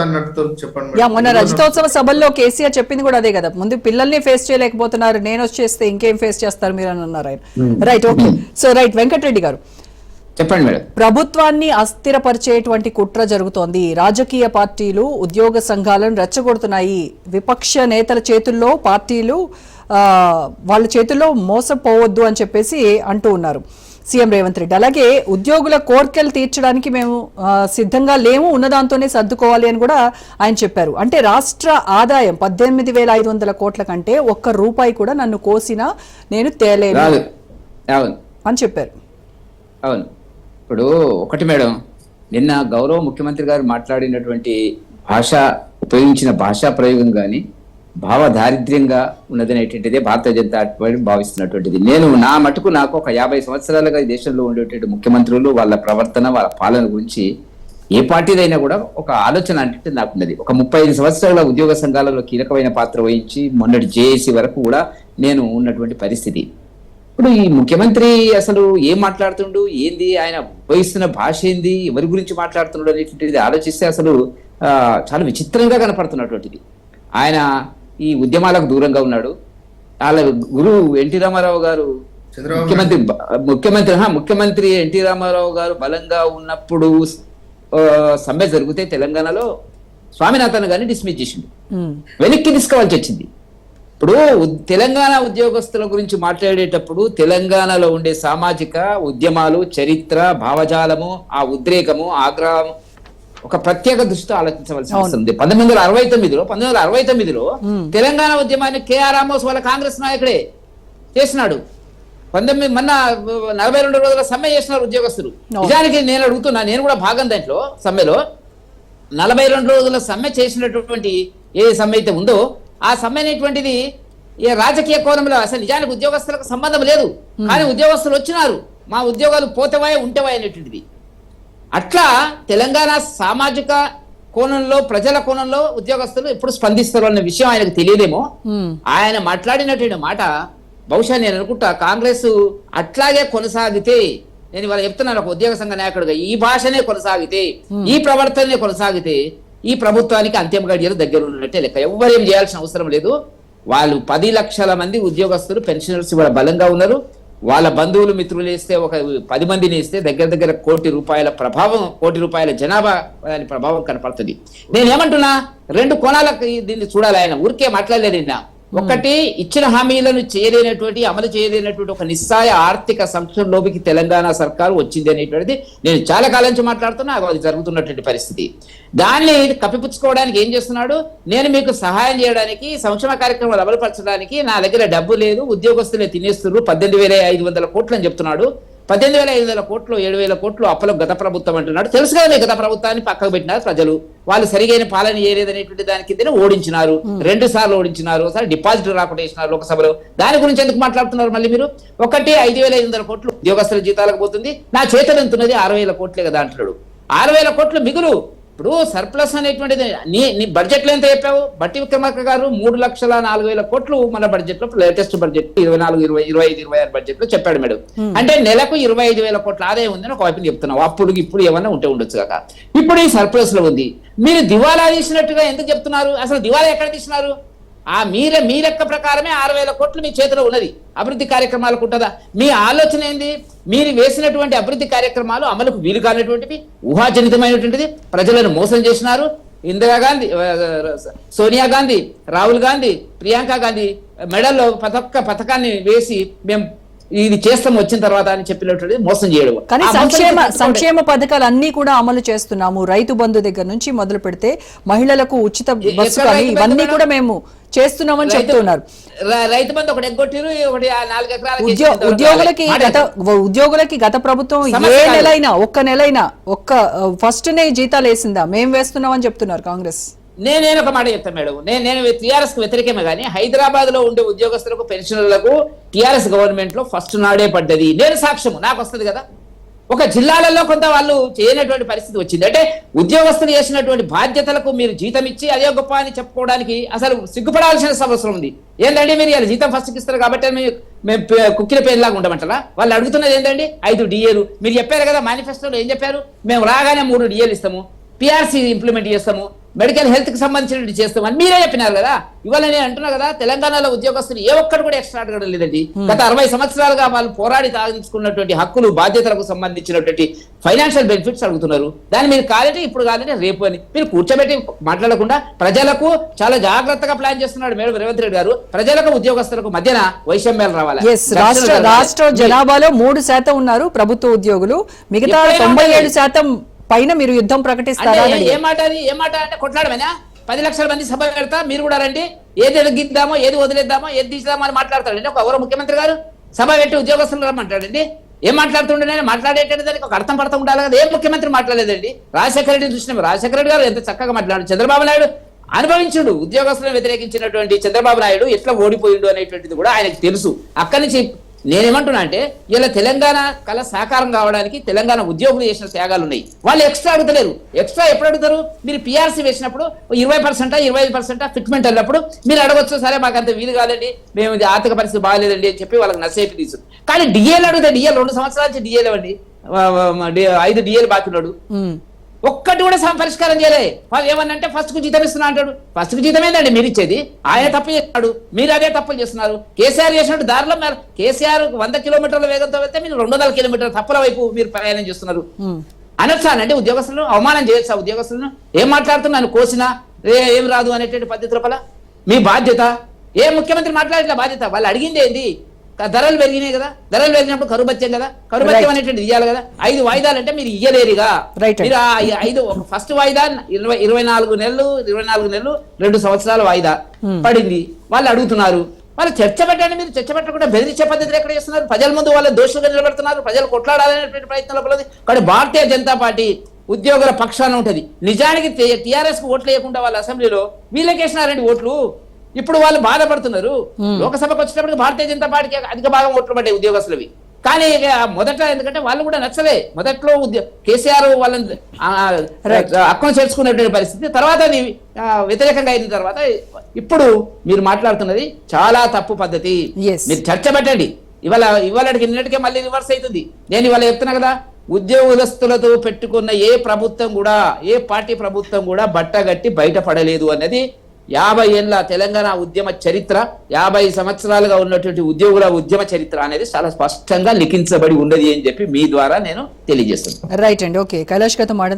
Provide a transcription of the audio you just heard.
అన్నట్టు చెప్పండి. మొన్న రజతోత్సవ సభల్లో కేసీఆర్ చెప్పింది కూడా అదే కదా, ముందు పిల్లల్ని ఫేస్ చేయలేకపోతున్నారు, నేను వచ్చేస్తే ఇంకేం ఫేస్ చేస్తారు మీరు అని అన్నారు ఆయన. Right, okay. So right, Venkatareddy గారు చెప్పండి మేడం. ప్రభుత్వాన్ని అస్థిరపరిచేటువంటి కుట్ర జరుగుతోంది, రాజకీయ పార్టీలు ఉద్యోగ సంఘాలను రెచ్చగొడుతున్నాయి, విపక్ష నేతల చేతుల్లో పార్టీలు వాళ్ళ చేతుల్లో మోసపోవద్దు అని చెప్పేసి అంటూ ఉన్నారు సీఎం రేవంత్ రెడ్డి. అలాగే ఉద్యోగుల కోర్కెలు తీర్చడానికి మేము సిద్ధంగా లేము, ఉన్నదాంతోనే సర్దుకోవాలి అని కూడా ఆయన చెప్పారు. అంటే రాష్ట్ర ఆదాయం 18,500 కోట్ల కంటే ఒక్క రూపాయి కూడా నన్ను కోసినా నేను తేలేను అని చెప్పారు. అవును, ఇప్పుడు ఒకటి మేడం, నిన్న గౌరవ ముఖ్యమంత్రి గారు మాట్లాడినటువంటి ఉపయోగించిన భాషా ప్రయోగం కానీ భావ దారిద్ర్యంగా ఉన్నదనేటువంటిదే భారతీయ జనతా పార్టీ భావిస్తున్నటువంటిది. నేను నా మటుకు నాకు ఒక 50 సంవత్సరాలుగా దేశంలో ఉండేటువంటి ముఖ్యమంత్రులు వాళ్ళ ప్రవర్తన వాళ్ళ పాలన గురించి ఏ పార్టీదైనా కూడా ఒక ఆలోచన అంటే నాకు ఉన్నది. ఒక 35 సంవత్సరాల ఉద్యోగ సంఘాలలో కీలకమైన పాత్ర వహించి మొన్నటి జేఏసీ వరకు కూడా నేను ఉన్నటువంటి పరిస్థితి. ఇప్పుడు ఈ ముఖ్యమంత్రి అసలు ఏం మాట్లాడుతుండు, ఏంది ఆయన ఉపయోగిస్తున్న భాష ఏంది, ఎవరి గురించి మాట్లాడుతున్నాడు అనేటువంటిది ఆలోచిస్తే అసలు చాలా విచిత్రంగా కనపడుతున్నటువంటిది. ఆయన ఈ ఉద్యమాలకు దూరంగా ఉన్నాడు. వాళ్ళ గురువు ఎన్టీ రామారావు గారు ముఖ్యమంత్రి ఎన్టీ రామారావు గారు బలంగా ఉన్నప్పుడు సమ్మె జరిగితే తెలంగాణలో స్వామినాథన్ గారిని డిస్మిస్ చేసిండు, వెనక్కి తీసుకోవాల్సి వచ్చింది. ఇప్పుడు తెలంగాణ ఉద్యోగస్తుల గురించి మాట్లాడేటప్పుడు తెలంగాణలో ఉండే సామాజిక ఉద్యమాలు, చరిత్ర, భావజాలము, ఆ ఉద్రేకము, ఆగ్రహం ఒక ప్రత్యేక దృష్టితో ఆలోచించవలసిన అవసరం ఉంది. 1969లో తెలంగాణ ఉద్యమాన్ని కేఆర్ రామోస్ వాళ్ళ కాంగ్రెస్ నాయకుడే చేసినాడు. మొన్న 42 రోజుల సమ్మె చేసినారు ఉద్యోగస్తులు. నిజానికి నేను అడుగుతున్నా, నేను కూడా భాగం దాంట్లో సమ్మెలో 42 రోజుల సమ్మె చేసినటువంటి ఏ సమ్మె అయితే ఉందో ఆ సమ్మె అనేటువంటిది ఏ రాజకీయ కోణంలో అసలు నిజానికి ఉద్యోగస్తులకు సంబంధం లేదు, కానీ ఉద్యోగస్తులు వచ్చినారు, మా ఉద్యోగాలు పోతేవాయే ఉంటేవాయే అనేటువంటిది. అట్లా తెలంగాణ సామాజిక కోణంలో ప్రజల కోణంలో ఉద్యోగస్తులు ఎప్పుడు స్పందిస్తారు అన్న విషయం ఆయనకు తెలియదేమో. ఆయన మాట్లాడినటువంటి మాట బహుశా నేను అనుకుంటా కాంగ్రెస్ అట్లాగే కొనసాగితే, నేను ఇవాళ చెప్తున్నాను ఒక ఉద్యోగ సంఘ నాయకుడిగా, ఈ భాషనే కొనసాగితే, ఈ ప్రవర్తననే కొనసాగితే ఈ ప్రభుత్వానికి అంతిమ గడియలు దగ్గర ఉన్నట్టే లెక్క. ఎవ్వరేం చేయాల్సిన అవసరం లేదు. వాళ్ళు 10 లక్షల మంది ఉద్యోగస్తులు పెన్షనర్స్ ఇవాళ బలంగా ఉన్నారు. వాళ్ళ బంధువులు మిత్రులు వేస్తే ఒక 10 మందిని వేస్తే దగ్గర దగ్గర కోటి రూపాయల జనాభా దాని ప్రభావం కనపడుతుంది. నేనేమంటున్నా, 2 కోణాలకు దీన్ని చూడాలి. ఆయన ఊరికే మాట్లాడలేదు నిన్న. ఒకటి, ఇచ్చిన హామీలను చేయలేనటువంటి అమలు చేయలేనటువంటి ఒక నిస్సాయ ఆర్థిక సంక్షోభంలోకి తెలంగాణ సర్కారు వచ్చింది అనేటువంటిది నేను చాలా కాలం నుంచి మాట్లాడుతున్నా, అది జరుగుతున్నటువంటి పరిస్థితి. దాన్ని కప్పిపుచ్చుకోవడానికి ఏం చేస్తున్నాడు, నేను మీకు సహాయం చేయడానికి సంక్షేమ కార్యక్రమాలు అమలుపరచడానికి నా దగ్గర డబ్బు లేదు, ఉద్యోగస్తులే తినేస్తున్నారు, 18,500 కోట్లు అని చెప్తున్నాడు. 18,500 కోట్లు 7,000 కోట్లు అప్పలో గత ప్రభుత్వం అంటున్నాడు. తెలుసు కదా, గత ప్రభుత్వాన్ని పక్కకు పెట్టినారు ప్రజలు. వాళ్ళు సరిగైన పాలన చేయలేదనేటువంటి దాని కింద ఓడించినారు, 2 సార్లు ఓడించినారు, ఒకసారి డిపాజిట్ రాకుండా వేసినారు లోక్సభలో. దాని గురించి ఎందుకు మాట్లాడుతున్నారు మళ్ళీ మీరు? ఒకటి 5,500 కోట్లు ఉద్యోగస్తుల జీతాలకు పోతుంది, నా చేతులు ఎంతున్నది 6,000 కోట్లే కదా అంటున్నాడు. 6,000 కోట్లు మిగులు. ఇప్పుడు సర్ప్లస్ అనేటువంటిది నీ బడ్జెట్ లో ఎంత చెప్పావు? బట్టి విక్రమార్క గారు 3,04,000 కోట్లు మన బడ్జెట్ లో, లేటెస్ట్ బడ్జెట్ 24, 25, 26 బడ్జెట్ లో చెప్పాడు మేడం. అంటే నెలకు 25,000 కోట్ల ఆదాయం ఉందని ఒక వైపు చెప్తున్నావు. అప్పుడు ఇప్పుడు ఏమన్నా ఉంటే ఉండొచ్చు కాక. ఇప్పుడు ఈ సర్ప్లస్ లో ఉంది. మీరు దివాలా తీసినట్టుగా ఎందుకు చెప్తున్నారు? అసలు దివాలా ఎక్కడ తీసినారు? మీ లెక్క ప్రకారమే 6,000 కోట్లు మీ చేతిలో ఉన్నది. అభివృద్ధి కార్యక్రమాలకు ఉంటుందా? మీ ఆలోచన ఏంది? మీరు వేసినటువంటి అభివృద్ధి కార్యక్రమాలు అమలుకు వీలు కానటువంటివి, ఊహాజనితమైనటువంటిది, ప్రజలను మోసం చేసినారు. ఇందిరాగాంధీ, సోనియా గాంధీ, రాహుల్ గాంధీ, ప్రియాంక గాంధీ మెడల్లో పథకాన్ని వేసి మేము ఇది చేస్తాం వచ్చిన తర్వాత అని చెప్పినటువంటి మోసం చేయడం. కానీ సంక్షేమ పథకాలు అన్ని కూడా అమలు చేస్తున్నాము. రైతు బంధు దగ్గర నుంచి మొదలు పెడితే మహిళలకు ఉచిత బస్సు కానీ ఇవన్నీ కూడా మేము చేస్తున్నామని చెప్తున్నారు. రైతు బంధు ఒకటి ఎగ్గొట్టిరు, ఒకటి 4 ఎకరాలు. ఉద్యోగులకి గత ప్రభుత్వం ఏ నెలైనా ఒక్క ఫస్ట్ నే జీతాలు వేసిందా? మేము వేస్తున్నాం అని చెప్తున్నారు కాంగ్రెస్. నేను ఒక మాట చెప్తాను మేడం, నేను టీఆర్ఎస్ కు వ్యతిరేకమే, కానీ హైదరాబాద్ లో ఉండే ఉద్యోగస్తులకు పెన్షనర్లకు టీఆర్ఎస్ గవర్నమెంట్ లో ఫస్ట్ నాడే పడ్డది. నేను సాక్ష్యము, నాకు వస్తుంది కదా. ఒక జిల్లాలలో కొంత వాళ్ళు చేయనటువంటి పరిస్థితి వచ్చింది. అంటే ఉద్యోగస్తులు చేసినటువంటి బాధ్యతలకు మీరు జీతం ఇచ్చి అదే గొప్ప అని చెప్పుకోవడానికి అసలు సిగ్గుపడాల్సిన అవసరం ఉంది. ఏంటంటే మీరు ఇలా జీతం ఫస్ట్ ఇస్తారు కాబట్టి మేము కుక్కిల పేరులాగా ఉండమంటారా? వాళ్ళు అడుగుతున్నది ఏంటండి 5 DAలు. మీరు చెప్పారు కదా మేనిఫెస్టోలో, ఏం చెప్పారు? మేము రాగానే 3 DAలు ఇస్తాము, PRC ఇంప్లిమెంట్ చేస్తాము, మెడికల్ హెల్త్ కి సంబంధించినట్టు చేస్తామని మీరే చెప్పినారు కదా. ఇవాళ నేను అంటున్నా కదా, తెలంగాణలో ఉద్యోగస్తులు ఏ ఒక్కరు కూడా ఎక్స్ట్రా అడగడం లేదండి. గత 60 సంవత్సరాలుగా వాళ్ళు పోరాడి సాధించుకున్నటువంటి హక్కులు బాధ్యతలకు సంబంధించినటువంటి ఫైనాన్షియల్ బెనిఫిట్స్ అడుగుతున్నారు. దాన్ని మీరు కాదంటే ఇప్పుడు కాదంటే రేపు అని మీరు కూర్చోబెట్టి మాట్లాడకుండా ప్రజలకు చాలా జాగ్రత్తగా ప్లాన్ చేస్తున్నాడు మేడం రేవంత్ రెడ్డి గారు. ప్రజలకు ఉద్యోగస్తులకు మధ్యన వైషమ్యాలు రావాలి. రాష్ట్ర జనాభాలో 3% ఉన్నారు ప్రభుత్వ ఉద్యోగులు, మిగతా 97% పైన మీరు యుద్ధం ప్రకటిస్తారా? ఏ మాట అంటే కొట్లాడమేనా? 10 లక్షల మంది సభ పెడతా, మీరు కూడా రండి, ఏది ఎదిగిద్దామో ఏది వదిలేద్దామో ఏది తీసేద్దామో అని మాట్లాడతాడండి ఒక గౌరవ ముఖ్యమంత్రి గారు. సభ పెట్టి ఉద్యోగస్తులు రమ్మంటాడండి. ఏం మాట్లాడుతుండే మాట్లాడేటది దానికి ఒక అర్థం పడతా ఉండాలి కదా. ఏ ముఖ్యమంత్రి మాట్లాడలేదండి. రాజశేఖర రెడ్డి చూసినాం, రాజశేఖర రెడ్డి గారు ఎంత చక్కగా మాట్లాడు. చంద్రబాబు నాయుడు అనుభవించుడు, ఉద్యోగస్తులను వ్యతిరేకించినటువంటి చంద్రబాబు నాయుడు ఎట్లా ఓడిపోయిండు అనేటువంటిది కూడా ఆయనకు తెలుసు. అక్కడి నుంచి నేనేమంటున్నా అంటే ఇలా తెలంగాణ కళ సాకారం కావడానికి తెలంగాణ ఉద్యోగులు చేసిన త్యాగాలు ఉన్నాయి. వాళ్ళు ఎక్స్ట్రా అడుగుతలేరు. ఎక్స్ట్రా ఎప్పుడు అడుగుతారు? మీరు పిఆర్సీ వేసినప్పుడు 20% 25% ఫిట్మెంట్ వెళ్ళినప్పుడు మీరు అడగొచ్చు, సరే మాకు అంత వీలు కాదండి, మేము ఆర్థిక పరిస్థితి బాగాలేదండి అని చెప్పి వాళ్ళకి నసేపి తీసుకు. కానీ డిఏలు అడిగితే డిఏలు 2 సంవత్సరాల నుంచి డిఏలు ఇవ్వండి, 5 డిఏలు బాకీ ఉన్నాడు, ఒక్కటి కూడా పరిష్కారం చేయలే. ఏమన్నంటే ఫస్ట్ కు జీతం ఇస్తున్నా అంటాడు. ఫస్ట్ కు జీతం ఏంటండి మీరు ఇచ్చేది? ఆయన తప్పు చేస్తున్నాడు, మీరు అదే తప్పులు చేస్తున్నారు. కేసీఆర్ చేసినట్టు దారిలో కేసీఆర్ 100 కిలోమీటర్ల వేగంతో వెళ్తే మీరు 200 కిలోమీటర్ల తప్పుల వైపు మీరు ప్రయాణం చేస్తున్నారు. అనొచ్చానండి ఉద్యోగస్తులను అవమానం చేయొచ్చా? ఉద్యోగస్తులను ఏం మాట్లాడుతున్నాను కోసినా ఏం రాదు అనేటువంటి పద్ధతి లోపల మీ బాధ్యత. ఏ ముఖ్యమంత్రి మాట్లాడట్లే బాధ్యత. వాళ్ళు అడిగింది ఏంది? ధరలు పెరిగినాయి కదా, ధరలు పెరిగినప్పుడు కరువు బత్యం కదా, కరువు బత్యం అనేటువంటి ఇయ్యాలి కదా. 5 వాయిదాలు అంటే మీరు ఇయ్యలేరుగా. మీరు ఆ 5 ఫస్ట్ వాయిదా 24 నెలలు 2 సంవత్సరాల వాయిదా పడింది. వాళ్ళు అడుగుతున్నారు, వాళ్ళు చర్చ పెట్టండి. మీరు చర్చ పెట్టకుండా బెదిరించే పద్ధతులు ఎక్కడ చేస్తున్నారు? ప్రజల ముందు వాళ్ళ దోషులుగా నిలబెడుతున్నారు. ప్రజలు కొట్లాడాలనేటువంటి ప్రయత్నంలో పడదు. కానీ భారతీయ జనతా పార్టీ ఉద్యోగుల పక్షాన ఉంటది. నిజానికి టీఆర్ఎస్ కు ఓట్లు వేయకుండా వాళ్ళ అసెంబ్లీలో వీళ్ళకేసినారండి ఓట్లు. ఇప్పుడు వాళ్ళు బాధపడుతున్నారు. లోకసభకు వచ్చేటప్పటికి భారతీయ జనతా పార్టీకి అధిక భాగం ఓట్లు పడ్డాయి ఉద్యోగస్తులవి. కానీ మొదట ఎందుకంటే వాళ్ళు కూడా నచ్చలే. మొదట్లో కేసీఆర్ వాళ్ళని అక్కను చేర్చుకునేటువంటి పరిస్థితి, తర్వాత అది వ్యతిరేకంగా అయిన తర్వాత ఇప్పుడు మీరు మాట్లాడుతున్నది చాలా తప్పు పద్ధతి. మీరు చర్చ పెట్టండి. ఇవాళకి నిన్నటికే మళ్ళీ రివర్స్ అవుతుంది. నేను ఇవాళ చెప్తున్నా కదా, ఉద్యోగస్తులతో పెట్టుకున్న ఏ ప్రభుత్వం కూడా, ఏ పార్టీ ప్రభుత్వం కూడా బట్టగట్టి బయటపడలేదు అన్నది 50 ఏళ్ల తెలంగాణ ఉద్యమ చరిత్ర, 50 సంవత్సరాలుగా ఉన్నటువంటి ఉద్యోగుల ఉద్యమ చరిత్ర అనేది చాలా స్పష్టంగా లిఖించబడి ఉండదు అని చెప్పి మీ ద్వారా నేను తెలియజేస్తున్నాను. రైట్ అండి. ఓకే, కైలాష్ గారితో మాట్లాడదాం.